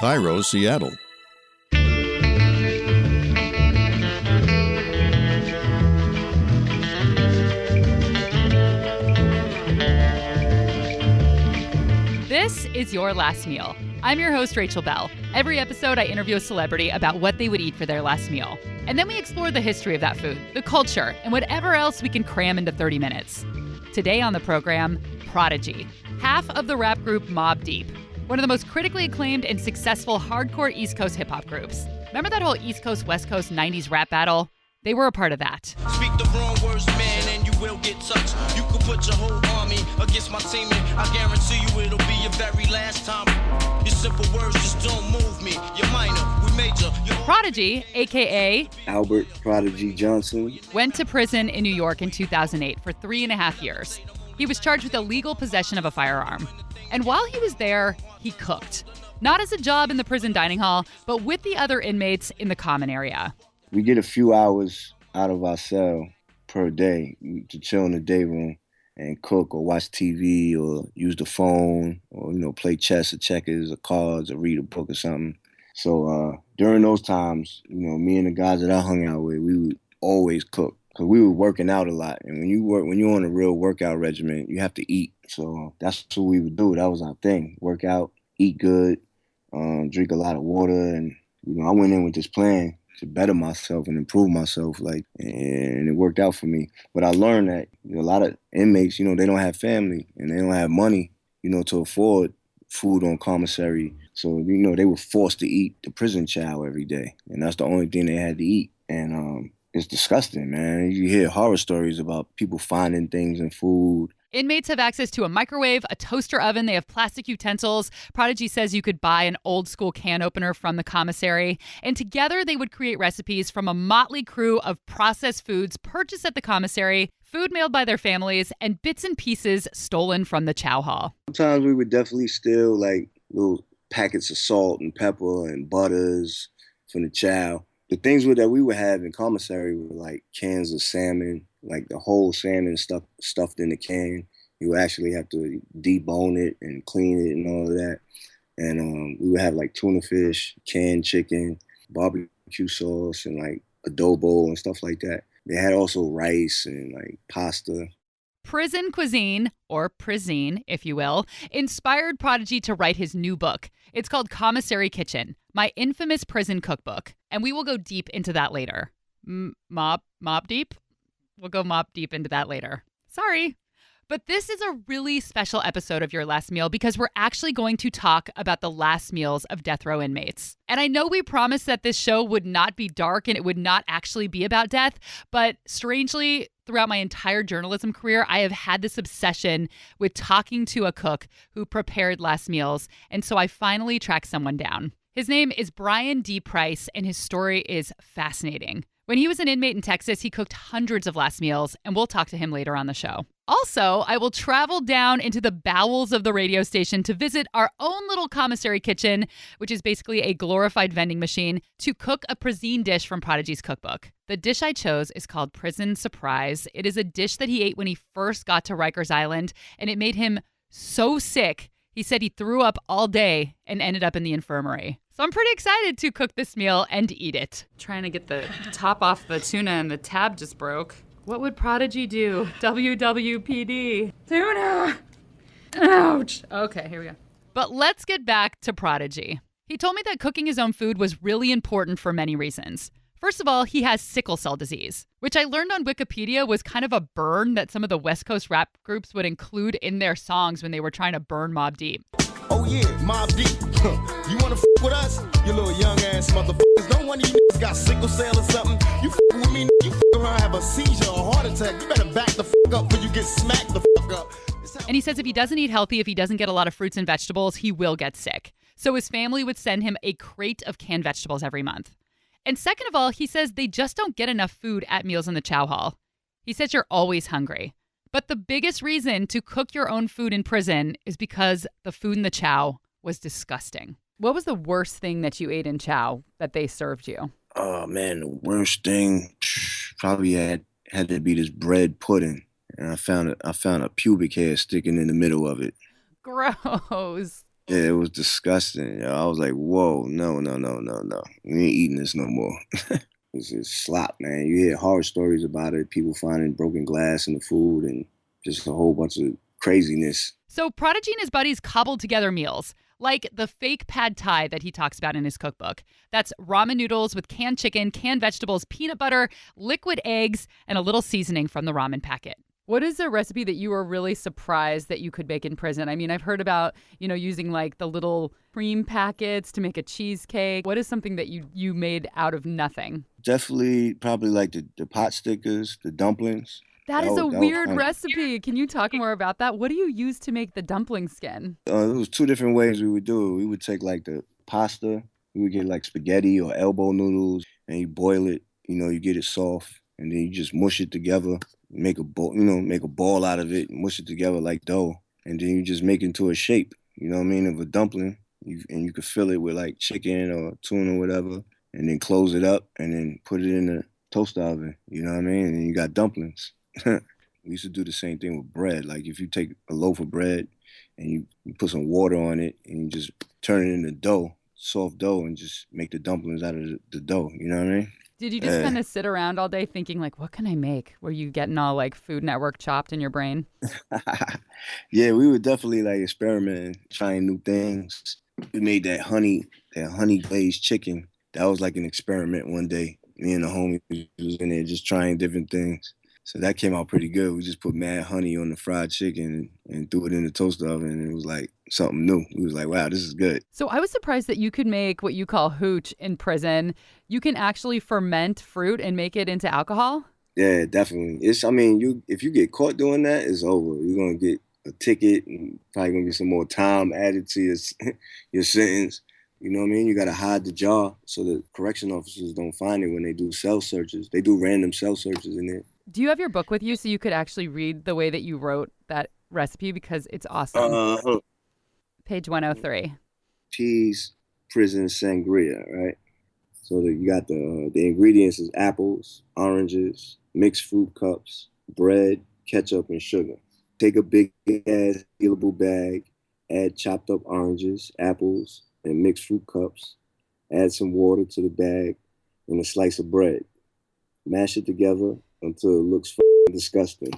Cairo, Seattle. This is Your Last Meal. I'm your host, Rachel Bell. Every episode, I interview a celebrity about what they would eat for their last meal. And then we explore the history of that food, the culture, and whatever else we can cram into 30 minutes. Today on the program, Prodigy, half of the rap group Mobb Deep, one of the most critically acclaimed and successful hardcore East Coast hip-hop groups. Remember that whole East Coast, West Coast 90s rap battle? They were a part of that. Speak the wrong words, man, and you will get touched. You could put your whole army against my team, and I guarantee you it'll be your very last time. Your simple words just don't move me. You're minor, we major. Prodigy, a.k.a. Albert Prodigy Johnson, went to prison in New York in 2008 for 3.5 years. He was charged with illegal possession of a firearm. And while he was there, he cooked. Not as a job in the prison dining hall, but with the other inmates in the common area. we get a few hours out of our cell per day to chill in the day room and cook or watch TV or use the phone or, play chess or checkers or cards or read a book or something. So during those times, me and the guys that I hung out with, we would always cook because we were working out a lot. And when you're on a real workout regimen, you have to eat. So that's what we would do. That was our thing. Work out, eat good, drink a lot of water. And, I went in with this plan to better myself and improve myself, and it worked out for me. But I learned that a lot of inmates, they don't have family and they don't have money, to afford food on commissary. So, they were forced to eat the prison chow every day. And that's the only thing they had to eat. And it's disgusting, man. You hear horror stories about people finding things in food. Inmates have access to a microwave, a toaster oven. They have plastic utensils. Prodigy says you could buy an old school can opener from the commissary. And together they would create recipes from a motley crew of processed foods purchased at the commissary, food mailed by their families, and bits and pieces stolen from the chow hall. Sometimes we would definitely steal little packets of salt and pepper and butters from the chow. The things that we would have in commissary were cans of salmon, the whole salmon stuffed in the can. You would actually have to debone it and clean it and all of that. And we would have tuna fish, canned chicken, barbecue sauce, and adobo and stuff like that. They had also rice and pasta. Prison cuisine, or Prizine, if you will, inspired Prodigy to write his new book. It's called Commissary Kitchen, My Infamous Prison Cookbook. And we will go deep into that later. Mobb Deep? We'll go Mobb Deep into that later. Sorry. But this is a really special episode of Your Last Meal because we're actually going to talk about the last meals of death row inmates. And I know we promised that this show would not be dark and it would not actually be about death, but strangely, throughout my entire journalism career, I have had this obsession with talking to a cook who prepared last meals, and so I finally tracked someone down. His name is Brian D. Price, and his story is fascinating. When he was an inmate in Texas, he cooked hundreds of last meals, and we'll talk to him later on the show. Also, I will travel down into the bowels of the radio station to visit our own little commissary kitchen, which is basically a glorified vending machine, to cook a Prizine dish from Prodigy's cookbook. The dish I chose is called Prison Surprise. It is a dish that he ate when he first got to Rikers Island, and it made him so sick, he said he threw up all day and ended up in the infirmary. So I'm pretty excited to cook this meal and eat it. Trying to get the top off the tuna and the tab just broke. What would Prodigy do? WWPD. Tuna! Ouch! Okay, here we go. But let's get back to Prodigy. He told me that cooking his own food was really important for many reasons. First of all, he has sickle cell disease, which I learned on Wikipedia was kind of a burn that some of the West Coast rap groups would include in their songs when they were trying to burn Mobb Deep. Oh yeah, Mobb Deep. You wanna with us? You little young ass motherfuckers. Don't one of you niggas got sickle cell or something. You with me, you around have a seizure or a heart attack. You better back the up before you get smacked the up. And he says if he doesn't eat healthy, if he doesn't get a lot of fruits and vegetables, he will get sick. So his family would send him a crate of canned vegetables every month. And second of all, he says they just don't get enough food at meals in the chow hall. He says you're always hungry. But the biggest reason to cook your own food in prison is because the food in the chow was disgusting. What was the worst thing that you ate in chow that they served you? Oh, man, the worst thing probably had to be this bread pudding. And I found a pubic hair sticking in the middle of it. Gross. Yeah, it was disgusting. Yo. I was like, whoa, no, no, no, no, no. We ain't eating this no more. It's just slop, man. You hear horror stories about it, people finding broken glass in the food and just a whole bunch of craziness. So Prodigy and his buddies cobbled together meals, like the fake pad thai that he talks about in his cookbook. That's ramen noodles with canned chicken, canned vegetables, peanut butter, liquid eggs, and a little seasoning from the ramen packet. What is a recipe that you were really surprised that you could make in prison? I mean, I've heard about, using like the little cream packets to make a cheesecake. What is something that you made out of nothing? Definitely, probably like the pot stickers, the dumplings. That is a weird kinda, recipe. Can you talk more about that? What do you use to make the dumpling skin? There was two different ways we would do it. We would take like the pasta, we would get like spaghetti or elbow noodles, and you boil it. You get it soft, and then you just mush it together, make a ball, make a ball out of it, mush it together like dough, and then you just make it into a shape. You know what I mean, of a dumpling, and you could fill it with like chicken or tuna or whatever, and then close it up, and then put it in the toaster oven. You know what I mean, and then you got dumplings. We used to do the same thing with bread. Like if you take a loaf of bread and you put some water on it and you just turn it into dough, soft dough, and just make the dumplings out of the dough. You know what I mean? Did you just kind of sit around all day thinking like, what can I make? Were you getting all like Food Network chopped in your brain? Yeah, we were definitely like experimenting, trying new things. We made that honey glazed chicken. That was like an experiment one day. Me and the homie was in there just trying different things. So that came out pretty good. We just put mad honey on the fried chicken and threw it in the toaster oven, and it was like something new. We was like, wow, this is good. So I was surprised that you could make what you call hooch in prison. You can actually ferment fruit and make it into alcohol? Yeah, definitely. If you get caught doing that, it's over. You're gonna get a ticket and probably gonna get some more time added to your sentence. You know what I mean? You gotta hide the jar so the correction officers don't find it when they do cell searches. They do random cell searches in there. Do you have your book with you so you could actually read the way that you wrote that recipe? Because it's awesome. Page 103. Cheese, prison, sangria, right? So you got the ingredients is apples, oranges, mixed fruit cups, bread, ketchup, and sugar. Take a big ass sealable bag, add chopped up oranges, apples, and mixed fruit cups. Add some water to the bag and a slice of bread. Mash it together until it looks disgusting.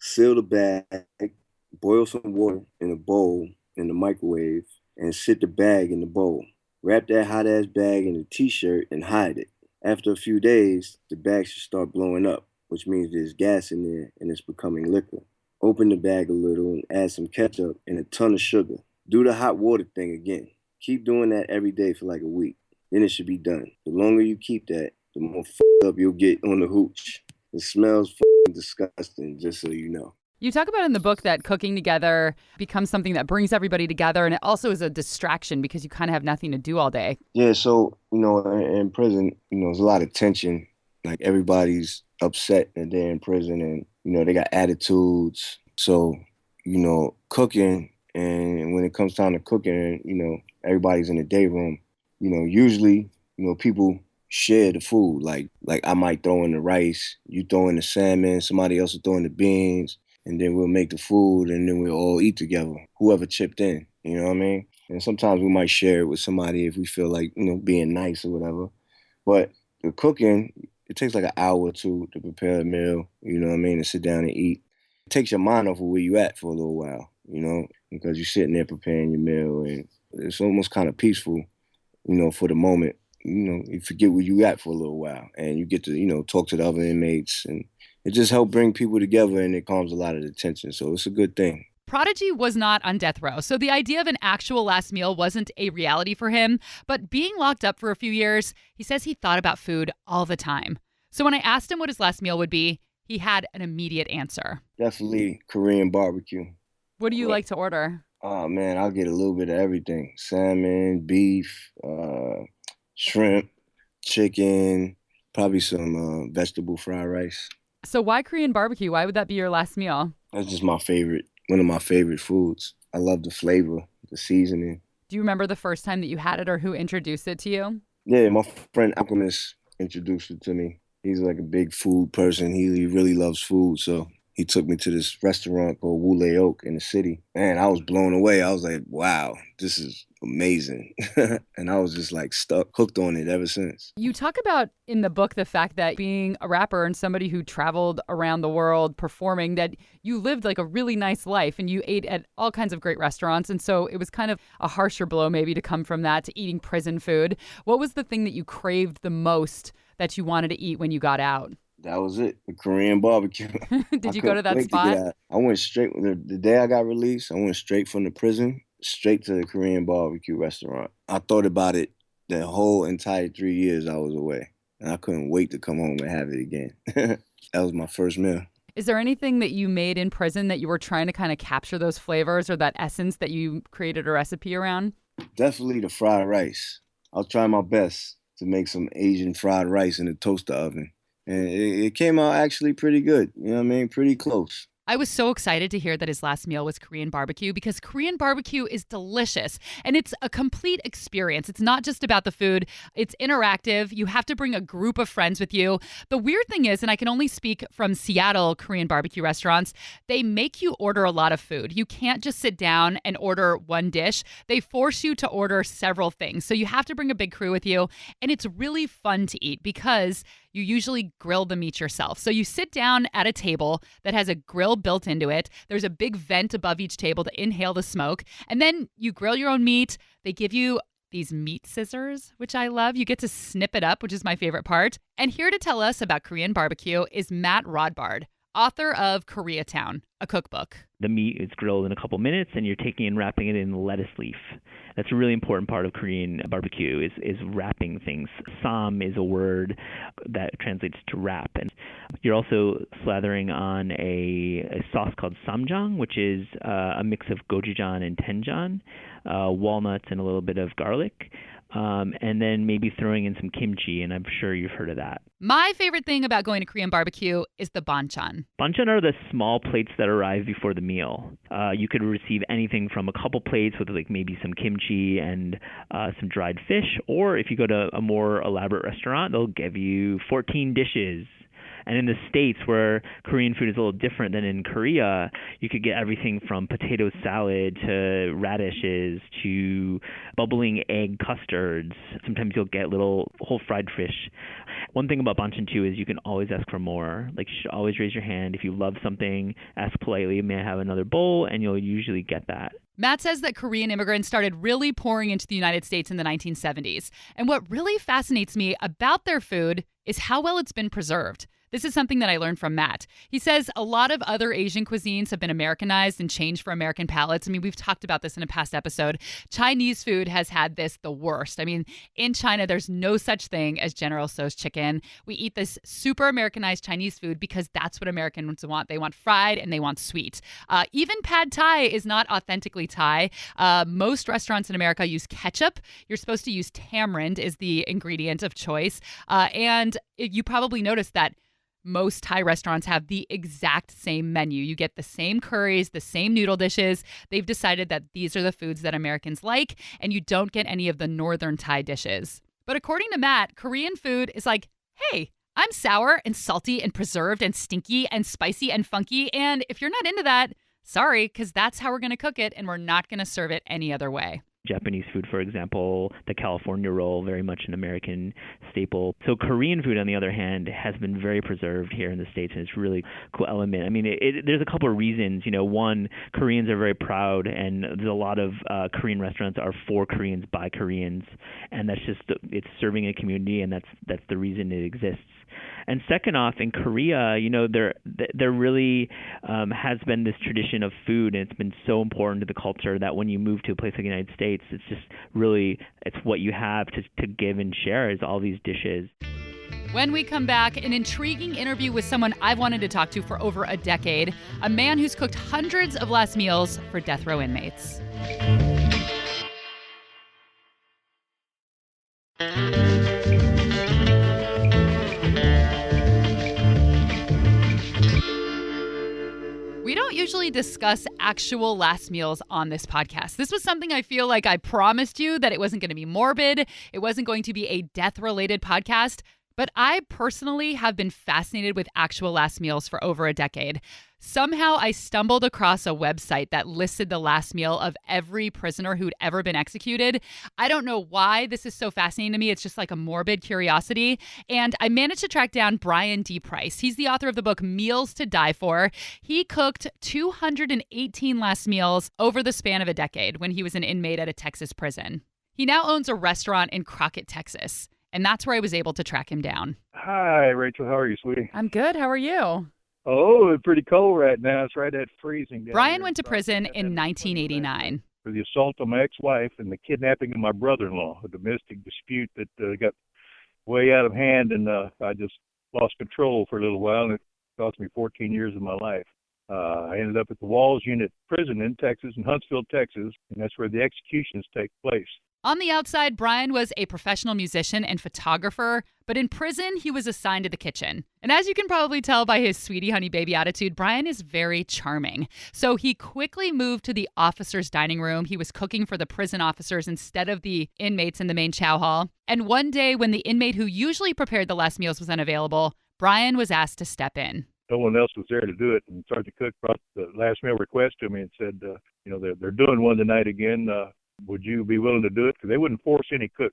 Seal the bag, boil some water in a bowl in the microwave, and sit the bag in the bowl. Wrap that hot ass bag in a t-shirt and hide it. After a few days, the bag should start blowing up, which means there's gas in there and it's becoming liquor. Open the bag a little and add some ketchup and a ton of sugar. Do the hot water thing again. Keep doing that every day for like a week. Then it should be done. The longer you keep that, the more up you'll get on the hooch. It smells disgusting, just so you know. You talk about in the book that cooking together becomes something that brings everybody together, and it also is a distraction because you kind of have nothing to do all day. Yeah, so, in prison, there's a lot of tension. Like, everybody's upset that they're in prison and, they got attitudes. So, cooking, and when it comes time to cooking, everybody's in the day room. Usually, people share the food. Like I might throw in the rice, you throw in the salmon, somebody else will throw in the beans, and then we'll make the food and then we'll all eat together. Whoever chipped in, you know what I mean? And sometimes we might share it with somebody if we feel like, being nice or whatever. But the cooking, it takes like an hour or two to prepare a meal, you know what I mean, and sit down and eat. It takes your mind off of where you at for a little while, because you're sitting there preparing your meal and it's almost kind of peaceful, for the moment. You forget where you at for a little while and you get to, talk to the other inmates, and it just helps bring people together and it calms a lot of the tension. So it's a good thing. Prodigy was not on death row, so the idea of an actual last meal wasn't a reality for him. But being locked up for a few years, he says he thought about food all the time. So when I asked him what his last meal would be, he had an immediate answer. Definitely Korean barbecue. What do you like to order? Oh, man, I'll get a little bit of everything. Salmon, beef, shrimp, chicken, probably some vegetable fried rice. So why Korean barbecue? Why would that be your last meal? That's just my favorite, one of my favorite foods. I love the flavor, the seasoning. Do you remember the first time that you had it or who introduced it to you? Yeah, my friend Alchemist introduced it to me. He's like a big food person. He really loves food, so He took me to this restaurant called Wule Oak in the city. Man, I was blown away. I was like, wow, this is amazing. And I was just like stuck, hooked on it ever since. You talk about in the book the fact that being a rapper and somebody who traveled around the world performing, that you lived like a really nice life and you ate at all kinds of great restaurants. And so it was kind of a harsher blow maybe to come from that to eating prison food. What was the thing that you craved the most that you wanted to eat when you got out? That was it, the Korean barbecue. Did you go to that spot? I went straight, the day I got released, I went straight from the prison, straight to the Korean barbecue restaurant. I thought about it the whole entire 3 years I was away, and I couldn't wait to come home and have it again. That was my first meal. Is there anything that you made in prison that you were trying to kind of capture those flavors or that essence that you created a recipe around? Definitely the fried rice. I'll try my best to make some Asian fried rice in the toaster oven. And it came out actually pretty good. You know what I mean? Pretty close. I was so excited to hear that his last meal was Korean barbecue because Korean barbecue is delicious and it's a complete experience. It's not just about the food. It's interactive. You have to bring a group of friends with you. The weird thing is, and I can only speak from Seattle Korean barbecue restaurants, they make you order a lot of food. You can't just sit down and order one dish. They force you to order several things. So you have to bring a big crew with you. And it's really fun to eat because you usually grill the meat yourself. So you sit down at a table that has a grill built into it. There's a big vent above each table to inhale the smoke. And then you grill your own meat. They give you these meat scissors, which I love. You get to snip it up, which is my favorite part. And here to tell us about Korean barbecue is Matt Rodbart, author of Koreatown, a cookbook. The meat is grilled in a couple minutes and you're taking and wrapping it in lettuce leaf. That's a really important part of Korean barbecue is wrapping things. Sam is a word that translates to wrap. And you're also slathering on a sauce called samjang, which is a mix of gochujang and doenjang, walnuts and a little bit of garlic. And then maybe throwing in some kimchi, and I'm sure you've heard of that. My favorite thing about going to Korean barbecue is the banchan. Banchan are the small plates that arrive before the meal. You could receive anything from a couple plates with like maybe some kimchi and some dried fish, or if you go to a more elaborate restaurant, they'll give you 14 dishes. And in the States, where Korean food is a little different than in Korea, you could get everything from potato salad to radishes to bubbling egg custards. Sometimes you'll get little whole fried fish. One thing about banchan too is you can always ask for more. Like, you should always raise your hand. If you love something, ask politely, may I have another bowl? And you'll usually get that. Matt says that Korean immigrants started really pouring into the United States in the 1970s. And what really fascinates me about their food is how well it's been preserved. This is something that I learned from Matt. He says a lot of other Asian cuisines have been Americanized and changed for American palates. I mean, we've talked about this in a past episode. Chinese food has had this the worst. I mean, in China, there's no such thing as General Tso's chicken. We eat this super Americanized Chinese food because that's what Americans want. They want fried and they want sweet. Even pad thai is not authentically Thai. Most restaurants in America use ketchup. You're supposed to use tamarind is the ingredient of choice. And you probably noticed that most Thai restaurants have the exact same menu. You get the same curries, the same noodle dishes. They've decided that these are the foods that Americans like, and you don't get any of the northern Thai dishes. But according to Matt, Korean food is like, hey, I'm sour and salty and preserved and stinky and spicy and funky. And if you're not into that, sorry, because that's how we're going to cook it, and we're not going to serve it any other way. Japanese food, for example, the California roll, very much an American staple. So Korean food, on the other hand, has been very preserved here in the States, and it's a really cool element. I mean, there's a couple of reasons. You know, one, Koreans are very proud, and there's a lot of Korean restaurants are for Koreans by Koreans, and that's just it's serving a community, and that's the reason it exists. And second off, in Korea, you know, there really has been this tradition of food, and it's been so important to the culture that when you move to a place like the United States, it's just really, it's what you have to give and share is all these dishes. When we come back, an intriguing interview with someone I've wanted to talk to for over a decade, a man who's cooked hundreds of last meals for death row inmates. We don't usually discuss actual last meals on this podcast. This was something I feel like I promised you that it wasn't going to be morbid. It wasn't going to be a death-related podcast. But I personally have been fascinated with actual last meals for over a decade. Somehow I stumbled across a website that listed the last meal of every prisoner who'd ever been executed. I don't know why this is so fascinating to me. It's just like a morbid curiosity. And I managed to track down Brian D. Price. He's the author of the book Meals to Die For. He cooked 218 last meals over the span of a decade when he was an inmate at a Texas prison. He now owns a restaurant in Crockett, Texas. And that's where I was able to track him down. Hi, Rachel. How are you, sweetie? I'm good. How are you? Oh, it's pretty cold right now. It's right at freezing. Brian went to prison in 1989. For the assault on my ex-wife and the kidnapping of my brother-in-law, a domestic dispute that got way out of hand, and I just lost control for a little while, and it cost me 14 years of my life. I ended up at the Walls Unit Prison in Texas, in Huntsville, Texas, and that's where the executions take place. On the outside, Brian was a professional musician and photographer, but in prison, he was assigned to the kitchen. And as you can probably tell by his sweetie honey baby attitude, Brian is very charming. So he quickly moved to the officers' dining room. He was cooking for the prison officers instead of the inmates in the main chow hall. And one day, when the inmate who usually prepared the last meals was unavailable, Brian was asked to step in. No one else was there to do it, and Sergeant Cook brought the last meal request to me and said, they're doing one tonight again. Would you be willing to do it? Because they wouldn't force any cook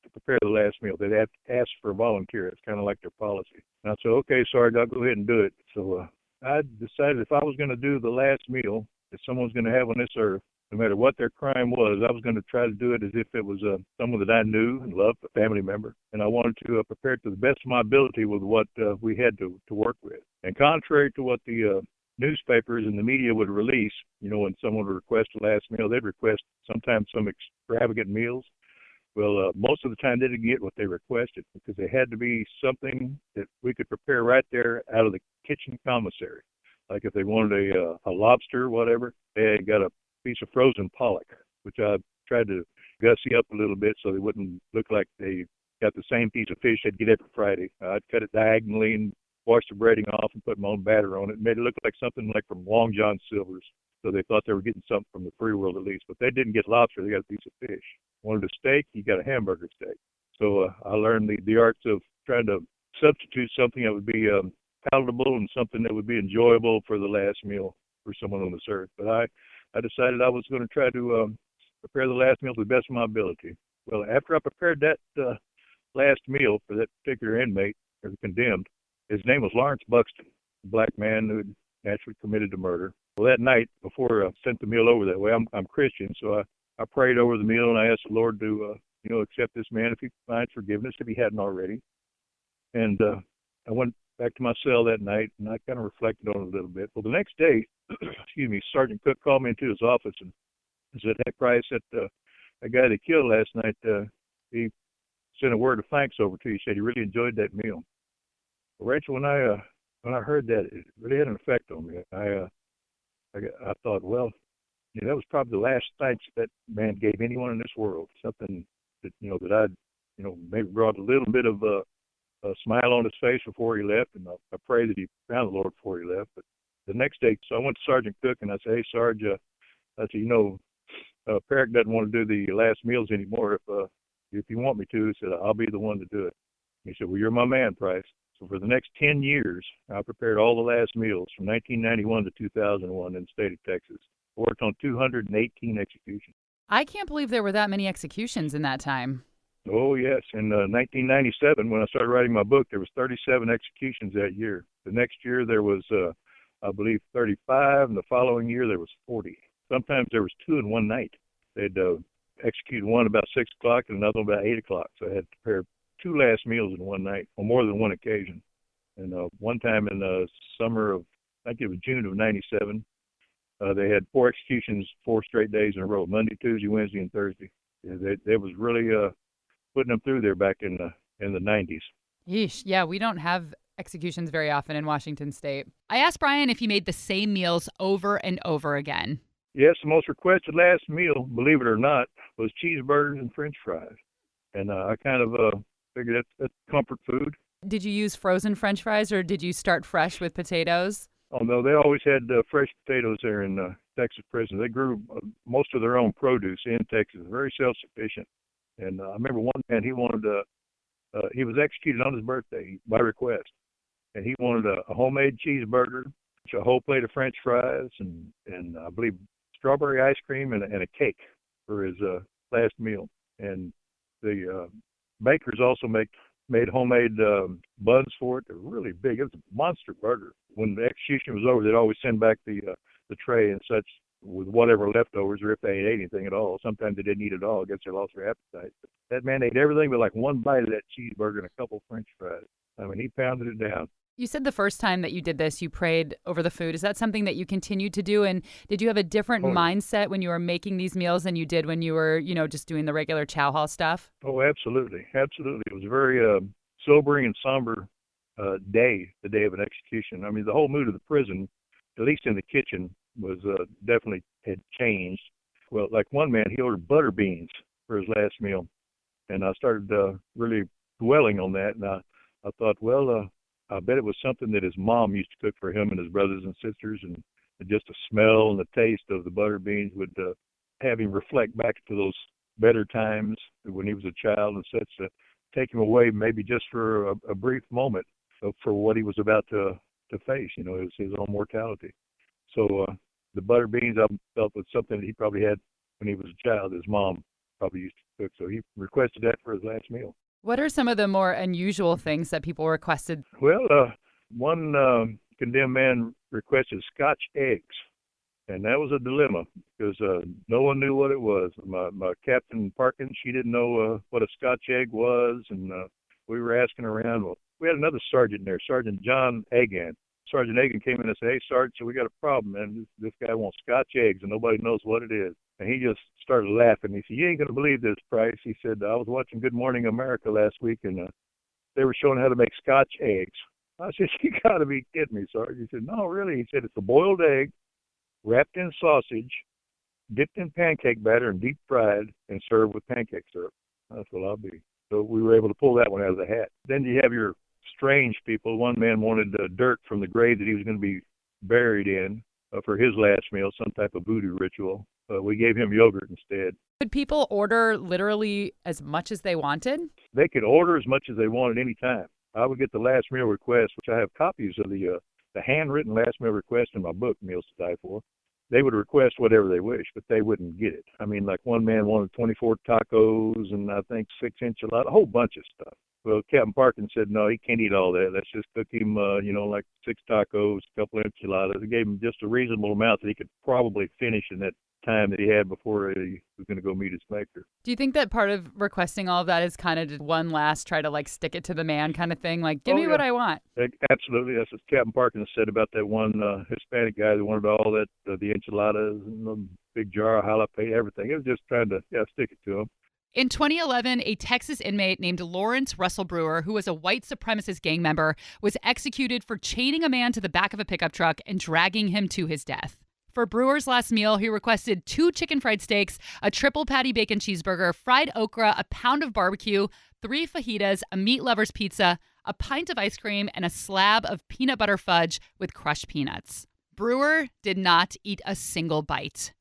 to prepare the last meal. They'd have to ask for a volunteer. It's kind of like their policy. And I said, okay, Sarge, I'll go ahead and do it. So I decided if I was going to do the last meal that someone's going to have on this earth, no matter what their crime was, I was going to try to do it as if it was someone that I knew and loved, a family member. And I wanted to prepare it to the best of my ability with what we had to work with. And contrary to what the newspapers and the media would release, when someone would request a last meal, they'd request sometimes some extravagant meals. Well, most of the time they didn't get what they requested because they had to be something that we could prepare right there out of the kitchen commissary. Like if they wanted a lobster or whatever, they got a piece of frozen pollock, which I tried to gussy up a little bit so they wouldn't look like they got the same piece of fish they'd get every Friday. I'd cut it diagonally and wash the breading off and put my own batter on it. Made it look like something like from Long John Silver's. So they thought they were getting something from the free world at least. But they didn't get lobster. They got a piece of fish. Wanted a steak, you got a hamburger steak. So I learned the arts of trying to substitute something that would be palatable and something that would be enjoyable for the last meal for someone on this earth. But I decided I was going to try to prepare the last meal to the best of my ability. Well, after I prepared that last meal for that particular inmate, or the condemned, his name was Lawrence Buxton, a black man who had naturally committed a murder. Well, that night, before I sent the meal over that way, I'm Christian, so I prayed over the meal and I asked the Lord to, accept this man if he finds forgiveness, if he hadn't already. And I went back to my cell that night and I kind of reflected on it a little bit. Well, the next day, Sergeant Cook called me into his office and said, "Hey, Price, that guy they killed last night, he sent a word of thanks over to you. He said he really enjoyed that meal." Well, Rachel, when I heard that, it really had an effect on me. I thought, well, that was probably the last thanks that man gave anyone in this world. Something that that I'd maybe brought a little bit of a smile on his face before he left, and I pray that he found the Lord before he left. But the next day, so I went to Sergeant Cook and I said, "Hey, Sarge, I said, Perrick doesn't want to do the last meals anymore. If you want me to," he said, "I'll be the one to do it." He said, "Well, you're my man, Price." So for the next 10 years, I prepared all the last meals from 1991 to 2001 in the state of Texas. I worked on 218 executions. I can't believe there were that many executions in that time. Oh, yes. In 1997, when I started writing my book, there was 37 executions that year. The next year, there was, I believe, 35, and the following year, there was 40. Sometimes there was 2 in one night. They'd execute one about 6 o'clock and another one about 8 o'clock. So I had to prepare 2 last meals in one night on more than one occasion. And one time in the summer of, I think it was June of 97, they had 4 executions 4 straight days in a row, Monday, Tuesday, Wednesday, and Thursday. They was really putting them through there back in the 90s. Yeesh. Yeah, we don't have executions very often in Washington State. I asked Brian if he made the same meals over and over again. Yes, the most requested last meal, believe it or not, was cheeseburgers and French fries. And I kind of figured that's comfort food. Did you use frozen French fries or did you start fresh with potatoes? Oh, no, they always had fresh potatoes there in Texas prison. They grew most of their own produce in Texas, very self-sufficient. And I remember one man, he wanted he was executed on his birthday by request, and he wanted a homemade cheeseburger, a whole plate of French fries, and I believe strawberry ice cream and a cake for his last meal. And the bakers also made homemade buns for it. They're really big. It was a monster burger. When the execution was over, they'd always send back the tray and such with whatever leftovers, or if they ate anything at all. Sometimes they didn't eat at all. I guess they lost their appetite. But that man ate everything but like one bite of that cheeseburger and a couple French fries. I mean, he pounded it down. You said the first time that you did this, you prayed over the food. Is that something that you continued to do? And did you have a different mindset when you were making these meals than you did when you were, just doing the regular chow hall stuff? Oh, absolutely. Absolutely. It was a very sobering and somber day, the day of an execution. I mean, the whole mood of the prison, at least in the kitchen, was definitely had changed. Well, like one man, he ordered butter beans for his last meal. And I started really dwelling on that. And I thought, well, I bet it was something that his mom used to cook for him and his brothers and sisters, and just the smell and the taste of the butter beans would have him reflect back to those better times when he was a child and such, to take him away maybe just for a brief moment for what he was about to face. It was his own mortality. So the butter beans, I felt, was something that he probably had when he was a child. His mom probably used to cook, so he requested that for his last meal. What are some of the more unusual things that people requested? Well, one condemned man requested Scotch eggs, and that was a dilemma because no one knew what it was. My Captain Parkins, she didn't know what a Scotch egg was, and we were asking around. Well, we had another sergeant there, Sergeant John Agan. Sergeant Agan came in and said, "Hey, Sergeant, so we got a problem, man. This guy wants Scotch eggs, and nobody knows what it is." And he just started laughing. He said, "You ain't going to believe this, Price." He said, "I was watching Good Morning America last week, and they were showing how to make Scotch eggs." I said, "You got to be kidding me, Sergeant." He said, "No, really." He said, "It's a boiled egg, wrapped in sausage, dipped in pancake batter, and deep fried, and served with pancake syrup." That's what I'll be. So we were able to pull that one out of the hat. Then you have your strange people. One man wanted dirt from the grave that he was going to be buried in for his last meal, some type of voodoo ritual. We gave him yogurt instead. Could people order literally as much as they wanted? They could order as much as they wanted any time. I would get the last meal request, which I have copies of the handwritten last meal request in my book, Meals to Die For. They would request whatever they wish, but they wouldn't get it. I mean, like one man wanted 24 tacos and I think 6 enchiladas, a whole bunch of stuff. Well, Captain Parkins said, "No, he can't eat all that. Let's just cook him, like 6 tacos, a couple of enchiladas." They gave him just a reasonable amount that he could probably finish in that time that he had before he was going to go meet his maker. Do you think that part of requesting all of that is kind of just one last try to stick it to the man kind of thing? Like, give me what I want. Absolutely. That's what Captain Parkins said about that one Hispanic guy that wanted all that, the enchiladas and the big jar of jalapeno, everything. It was just trying to stick it to him. In 2011, a Texas inmate named Lawrence Russell Brewer, who was a white supremacist gang member, was executed for chaining a man to the back of a pickup truck and dragging him to his death. For Brewer's last meal, he requested 2 chicken fried steaks, a triple patty bacon cheeseburger, fried okra, a pound of barbecue, 3 fajitas, a meat lover's pizza, a pint of ice cream, and a slab of peanut butter fudge with crushed peanuts. Brewer did not eat a single bite.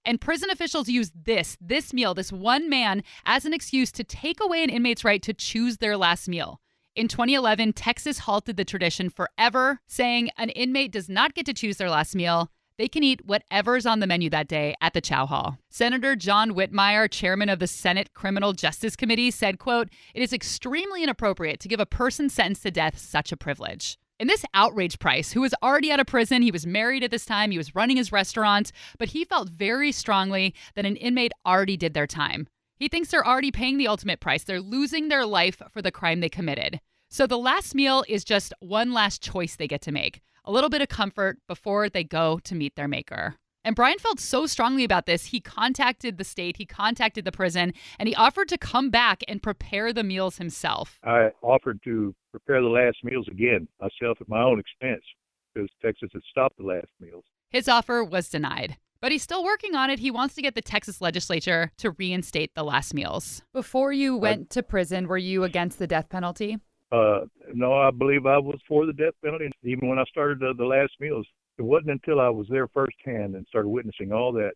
And prison officials used this meal, this one man, as an excuse to take away an inmate's right to choose their last meal. In 2011, Texas halted the tradition forever, saying an inmate does not get to choose their last meal. They can eat whatever's on the menu that day at the chow hall. Senator John Whitmire, chairman of the Senate Criminal Justice Committee, said, quote, "It is extremely inappropriate to give a person sentenced to death such a privilege." And this outraged Price, who was already out of prison, he was married at this time, he was running his restaurant, but he felt very strongly that an inmate already did their time. He thinks they're already paying the ultimate price. They're losing their life for the crime they committed. So the last meal is just one last choice they get to make. A little bit of comfort before they go to meet their maker. And Brian felt so strongly about this, he contacted the state, he contacted the prison, and he offered to come back and prepare the meals himself. I offered to prepare the last meals again, myself at my own expense, because Texas had stopped the last meals. His offer was denied. But he's still working on it. He wants to get the Texas legislature to reinstate the last meals. Before you went to prison, were you against the death penalty? No, I believe I was for the death penalty. Even when I started the last meals, it wasn't until I was there firsthand and started witnessing all that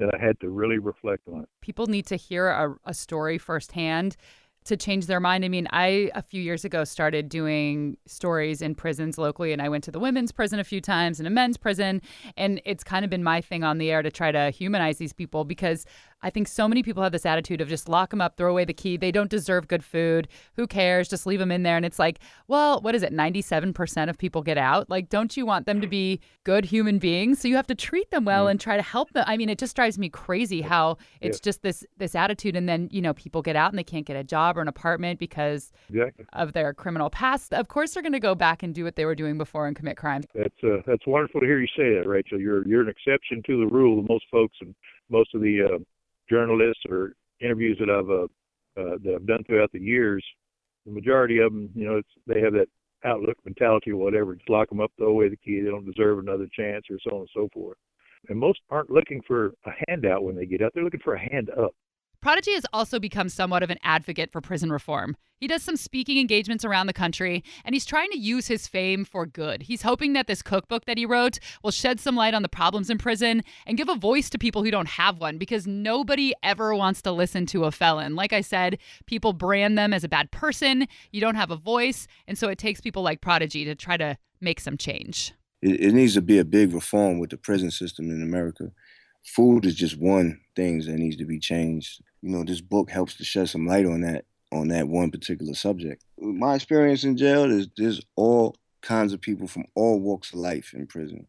I had to really reflect on it. People need to hear a story firsthand. to change their mind. I mean, I, a few years ago, started doing stories in prisons locally, and I went to the women's prison a few times and a men's prison. And it's kind of been my thing on the air to try to humanize these people, because I think so many people have this attitude of just lock them up, throw away the key. They don't deserve good food. Who cares? Just leave them in there. And it's like, well, what is it? 97% of people get out. Like, don't you want them to be good human beings? So you have to treat them well and try to help them. I mean, it just drives me crazy how it's just this attitude. And then, people get out and they can't get a job or an apartment because of their criminal past. Of course, they're going to go back and do what they were doing before and commit crimes. That's wonderful to hear you say that, Rachel. You're an exception to the rule. Most folks and most of the journalists or interviews that I've done throughout the years, the majority of them, they have that outlook, mentality, or whatever. Just lock them up, throw away the key. They don't deserve another chance, or so on and so forth. And most aren't looking for a handout when they get out. They're looking for a hand up. Prodigy has also become somewhat of an advocate for prison reform. He does some speaking engagements around the country, and he's trying to use his fame for good. He's hoping that this cookbook that he wrote will shed some light on the problems in prison and give a voice to people who don't have one, because nobody ever wants to listen to a felon. Like I said, people brand them as a bad person. You don't have a voice, and so it takes people like Prodigy to try to make some change. It needs to be a big reform with the prison system in America. Food is just one thing that needs to be changed. This book helps to shed some light on that one particular subject. My experience in jail is there's all kinds of people from all walks of life in prison.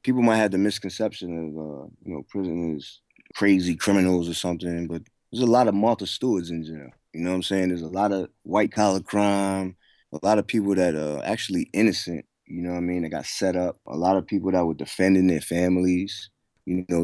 People might have the misconception of, prison is crazy criminals or something, but there's a lot of Martha Stewarts in jail. You know what I'm saying? There's a lot of white-collar crime, a lot of people that are actually innocent, that got set up, a lot of people that were defending their families,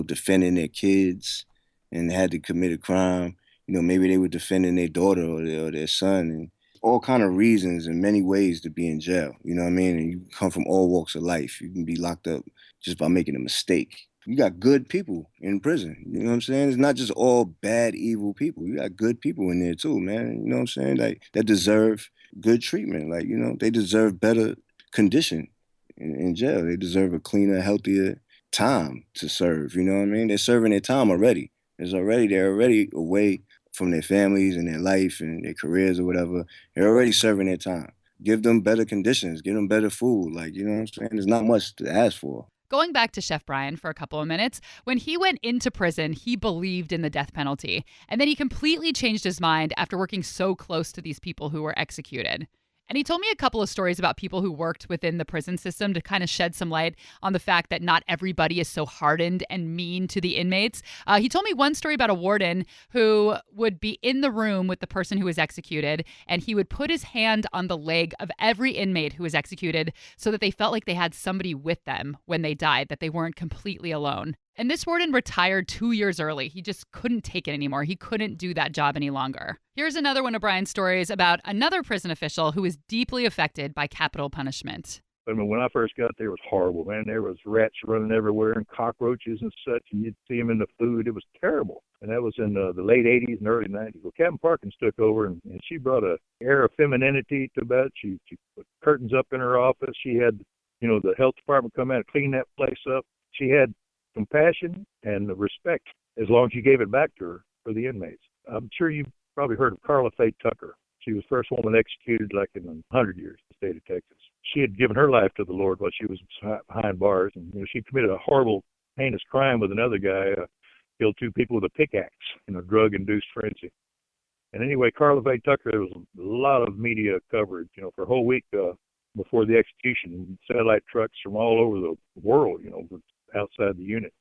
defending their kids and had to commit a crime. Maybe they were defending their daughter or their son, and all kind of reasons and many ways to be in jail. And you come from all walks of life. You can be locked up just by making a mistake. You got good people in prison. You know what I'm saying? It's not just all bad, evil people. You got good people in there too, man. You know what I'm saying? Like, that deserve good treatment. Like, they deserve better condition in jail. They deserve a cleaner, healthier time to serve. You know what I mean? They're serving their time already. They're already away from their families and their life and their careers or whatever. They're already serving their time. Give them better conditions. Give them better food. Like, you know what I'm saying? There's not much to ask for. Going back to Chef Brian for a couple of minutes, when he went into prison, he believed in the death penalty. And then he completely changed his mind after working so close to these people who were executed. And he told me a couple of stories about people who worked within the prison system to kind of shed some light on the fact that not everybody is so hardened and mean to the inmates. He told me one story about a warden who would be in the room with the person who was executed, and he would put his hand on the leg of every inmate who was executed so that they felt like they had somebody with them when they died, that they weren't completely alone. And this warden retired 2 years early. He just couldn't take it anymore. He couldn't do that job any longer. Here's another one of Brian's stories about another prison official who was deeply affected by capital punishment. I mean, when I first got there, it was horrible, man. There was rats running everywhere and cockroaches and such, and you'd see them in the food. It was terrible. And that was in the late 80s and early 90s. Well, Captain Parkins took over, and she brought an air of femininity to that. She put curtains up in her office. She had, the health department come out and clean that place up. She had compassion and respect as long as you gave it back to her for the inmates. I'm sure you've probably heard of Karla Faye Tucker. She was the first woman executed like in 100 years in the state of Texas. She had given her life to the Lord while she was behind bars, and she committed a horrible, heinous crime with another guy, killed two people with a pickaxe in a drug-induced frenzy. And anyway, Karla Faye Tucker, there was a lot of media coverage, for a whole week before the execution, satellite trucks from all over the world, outside the unit.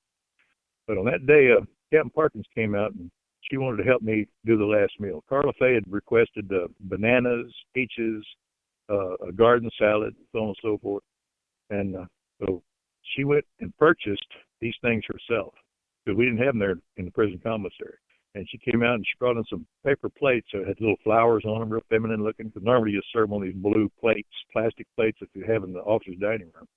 But on that day, Captain Parkins came out and she wanted to help me do the last meal. Karla Faye had requested bananas, peaches, a garden salad, so on and so forth. And so she went and purchased these things herself because we didn't have them there in the prison commissary. And she came out and she brought in some paper plates that had little flowers on them, real feminine looking, because normally you serve on these blue plates, plastic plates that you have in the officer's dining room.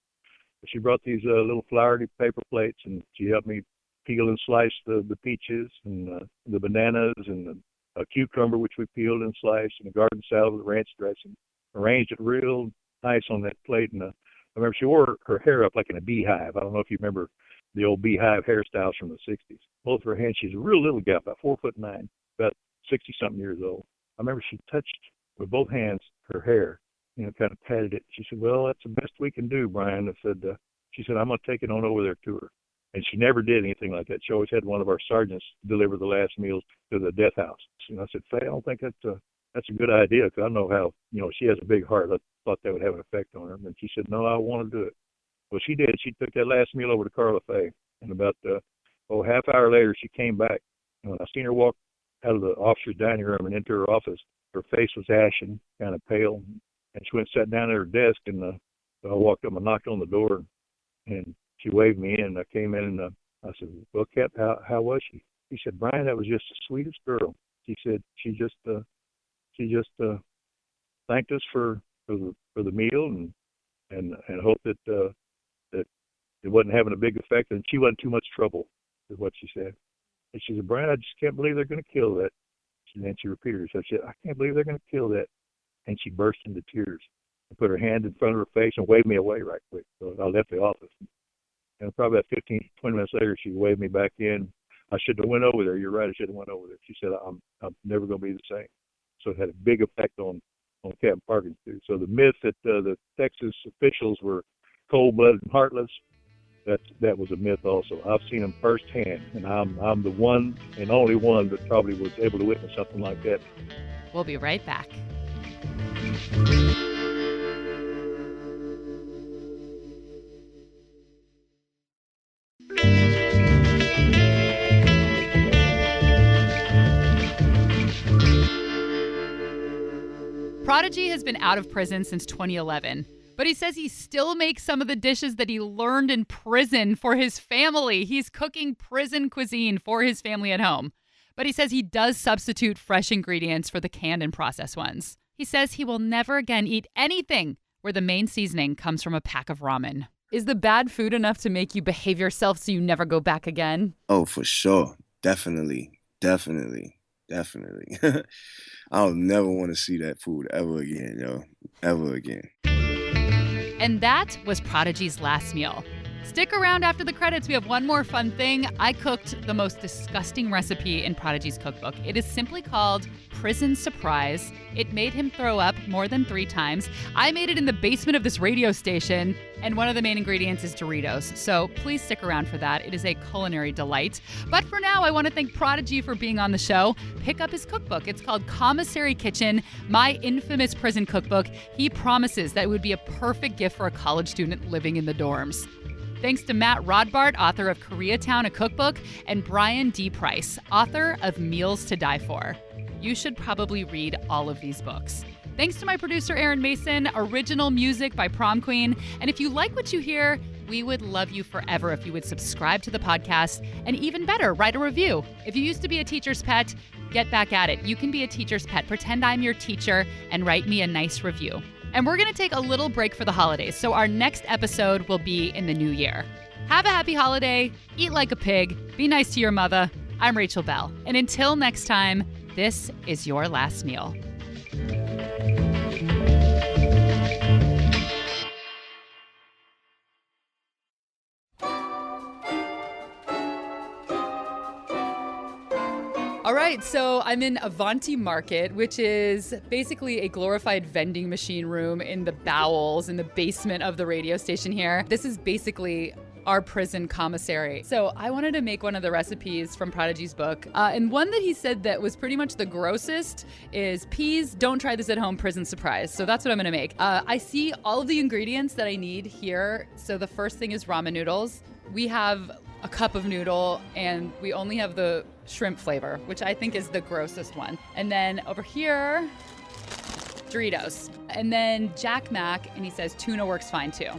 But she brought these little flowery paper plates, and she helped me peel and slice the peaches and the bananas and a cucumber, which we peeled and sliced, and a garden salad with ranch dressing. Arranged it real nice on that plate. And I remember she wore her hair up like in a beehive. I don't know if you remember the old beehive hairstyles from the 60s. Both of her hands, she's a real little gal, about 4'9", about 60-something years old. I remember she touched with both hands her hair, kind of patted it. She said, well, that's the best we can do, Brian. She said, I'm going to take it on over there to her. And she never did anything like that. She always had one of our sergeants deliver the last meals to the death house. And I said, Faye, I don't think that's a good idea, because I know how, she has a big heart. I thought that would have an effect on her. And she said, no, I want to do it. Well, she did. She took that last meal over to Karla, Faye. And about, half hour later, she came back. And when I seen her walk out of the officer's dining room and into her office, her face was ashen, kind of pale. And she went and sat down at her desk, and I walked up and knocked on the door, and she waved me in. And I came in, and I said, well, Cap, how was she? He said, Brian, that was just the sweetest girl. She said she just thanked us for the meal, and hoped that it wasn't having a big effect, and she wasn't too much trouble, is what she said. And she said, Brian, I just can't believe they're going to kill that. And then she repeated herself. She said, I can't believe they're going to kill that. And she burst into tears and put her hand in front of her face and waved me away right quick. So I left the office. And probably about 15, 20 minutes later, she waved me back in. I shouldn't have went over there. You're right, I should have went over there. She said, I'm never going to be the same. So it had a big effect on Captain Parkins, too. So the myth that the Texas officials were cold-blooded and heartless, that was a myth also. I've seen them firsthand, and I'm the one and only one that probably was able to witness something like that. We'll be right back. Prodigy has been out of prison since 2011, but he says he still makes some of the dishes that he learned in prison for his family. He's cooking prison cuisine for his family at home. But he says he does substitute fresh ingredients for the canned and processed ones. He says he will never again eat anything where the main seasoning comes from a pack of ramen. Is the bad food enough to make you behave yourself so you never go back again? Oh, for sure. Definitely. I'll never want to see that food ever again, yo. Ever again. And that was Prodigy's last meal. Stick around after the credits. We have one more fun thing. I cooked the most disgusting recipe in Prodigy's cookbook. It is simply called Prison Surprise. It made him throw up more than 3 times. I made it in the basement of this radio station, and one of the main ingredients is Doritos. So please stick around for that. It is a culinary delight. But for now, I want to thank Prodigy for being on the show. Pick up his cookbook. It's called Commissary Kitchen, My Infamous Prison Cookbook. He promises that it would be a perfect gift for a college student living in the dorms. Thanks to Matt Rodbart, author of Koreatown, a cookbook, and Brian D. Price, author of Meals to Die For. You should probably read all of these books. Thanks to my producer, Aaron Mason, original music by Prom Queen. And if you like what you hear, we would love you forever if you would subscribe to the podcast, and even better, write a review. If you used to be a teacher's pet, get back at it. You can be a teacher's pet. Pretend I'm your teacher and write me a nice review. And we're going to take a little break for the holidays, so our next episode will be in the new year. Have a happy holiday, eat like a pig, be nice to your mother. I'm Rachel Bell, and until next time, this is your last meal. All right, so I'm in Avanti Market, which is basically a glorified vending machine room in the bowels, in the basement of the radio station here. This is basically our prison commissary. So I wanted to make one of the recipes from Prodigy's book. And one that he said that was pretty much the grossest is peas. Don't try this at home, prison surprise. So that's what I'm gonna make. I see all of the ingredients that I need here. So the first thing is ramen noodles. We have a cup of noodle, and we only have the shrimp flavor, which I think is the grossest one. And then over here, Doritos. And then Jack Mac, and he says tuna works fine too.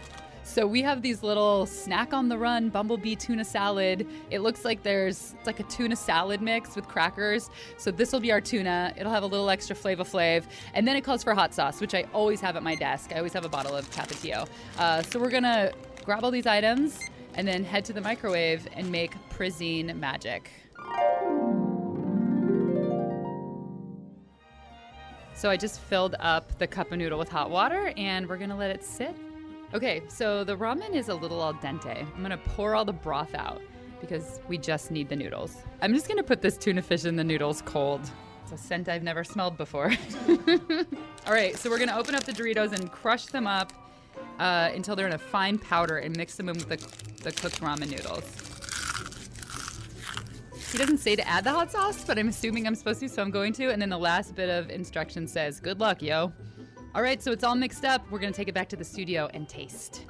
So we have these little snack on the run bumblebee tuna salad. It looks like it's like a tuna salad mix with crackers. So this will be our tuna. It'll have a little extra Flava Flav. And then it calls for hot sauce, which I always have at my desk. I always have a bottle of Tapatio. So we're gonna grab all these items and then head to the microwave and make prison magic. So I just filled up the cup of noodle with hot water, and we're gonna let it sit. Okay, so the ramen is a little al dente. I'm gonna pour all the broth out because we just need the noodles. I'm just gonna put this tuna fish in the noodles cold. It's a scent I've never smelled before. All right, so we're going to open up the Doritos and crush them up until they're in a fine powder and mix them in with the cooked ramen noodles. He doesn't say to add the hot sauce, but I'm assuming I'm supposed to, so I'm going to. And then the last bit of instruction says, good luck, yo. All right, so it's all mixed up. We're going to take it back to the studio and taste.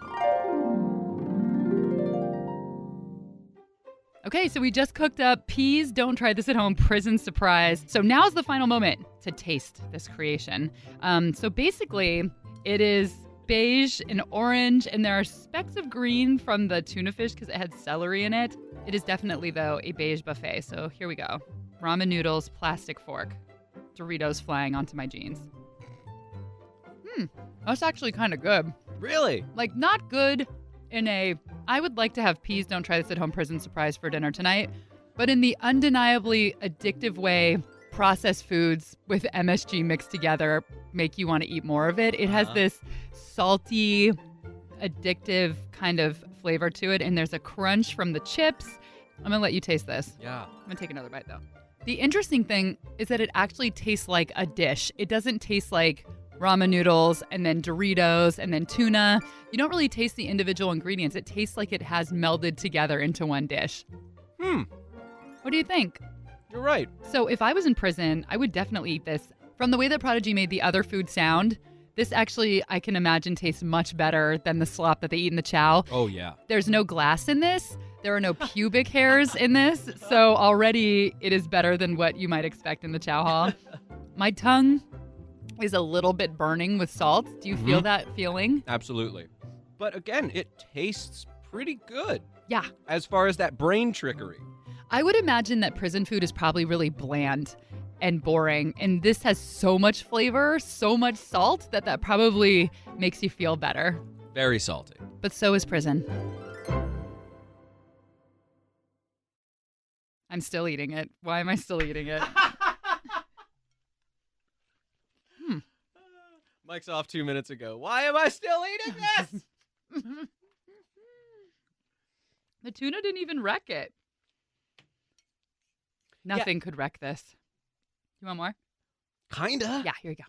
Okay, so we just cooked up peas. Don't try this at home. Prison surprise. So now's the final moment to taste this creation. So basically, it is beige and orange, and there are specks of green from the tuna fish because it had celery in it. It is definitely, though, a beige buffet. So here we go. Ramen noodles, plastic fork, Doritos flying onto my jeans. That's actually kind of good. Really? Like, not good in a, I would like to have peas, don't try this at home, prison surprise for dinner tonight, but in the undeniably addictive way processed foods with MSG mixed together make you want to eat more of it. It has this salty, addictive kind of flavor to it, and there's a crunch from the chips. I'm going to let you taste this. Yeah. I'm going to take another bite, though. The interesting thing is that it actually tastes like a dish. It doesn't taste like ramen noodles and then Doritos and then tuna. You don't really taste the individual ingredients. It tastes like it has melded together into one dish. What do you think? You're right. So if I was in prison, I would definitely eat this. From the way that Prodigy made the other food sound, this actually, I can imagine, tastes much better than the slop that they eat in the chow. Oh, yeah. There's no glass in this. There are no pubic hairs in this. So already it is better than what you might expect in the chow hall. My tongue is a little bit burning with salt. Do you feel that feeling? Absolutely. But again, it tastes pretty good. Yeah. As far as that brain trickery. I would imagine that prison food is probably really bland and boring. And this has so much flavor, so much salt, that probably makes you feel better. Very salty. But so is prison. I'm still eating it. Why am I still eating it? Mike's off 2 minutes ago. Why am I still eating this? The tuna didn't even wreck it. Nothing could wreck this. You want more? Kinda. Yeah, here you go.